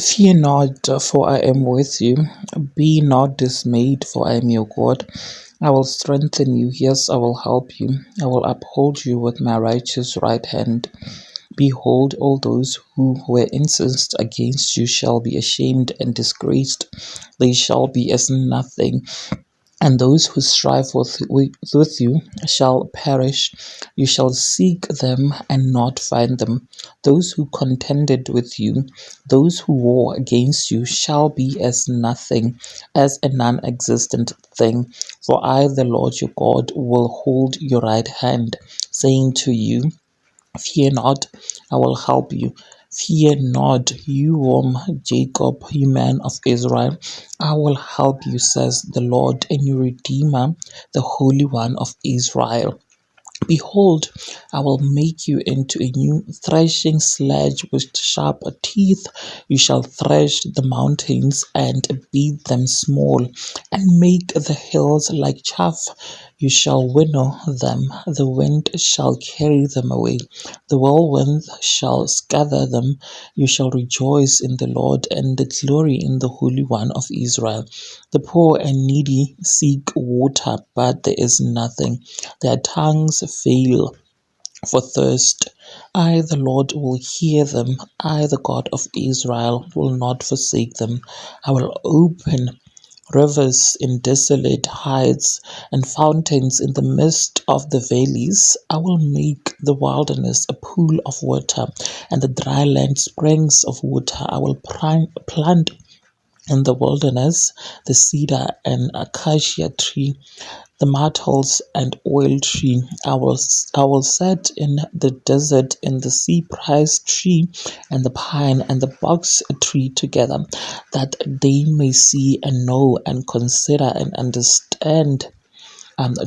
Fear not, for I am with you. Be not dismayed, for I am your God. I will strengthen you. Yes, I will help you. I will uphold you with my righteous right hand. Behold, all those who were incensed against you shall be ashamed and disgraced. They shall be as nothing, and those who strive with you shall perish. You shall seek them and not find them. Those who contended with you, those who war against you, shall be as nothing, as a non existent thing. For I, the Lord your God, will hold your right hand, saying to you, Fear not, I will help you. Fear not, you Jacob, you man of Israel. I will help you, says the Lord, and your Redeemer, the Holy One of Israel. Behold, I will make you into a new threshing sledge with sharp teeth. You shall thresh the mountains and beat them small, and make the hills like chaff. You shall winnow them, the wind shall carry them away, the whirlwind shall scatter them. You shall rejoice in the Lord and glory in the Holy One of Israel. The poor and needy seek water, but there is nothing. Their tongues fail for thirst. I, the Lord, will hear them. I, the God of Israel, will not forsake them. I will open rivers in desolate heights and fountains in the midst of the valleys. I will make the wilderness a pool of water and the dry land springs of water. I will plant in the wilderness the cedar and acacia tree, the myrtles and oil tree. I will set in the desert in the cypress tree and the pine and the box tree together, that they may see and know and consider and understand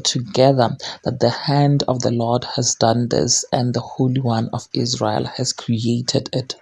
together that the hand of the Lord has done this, and the Holy One of Israel has created it.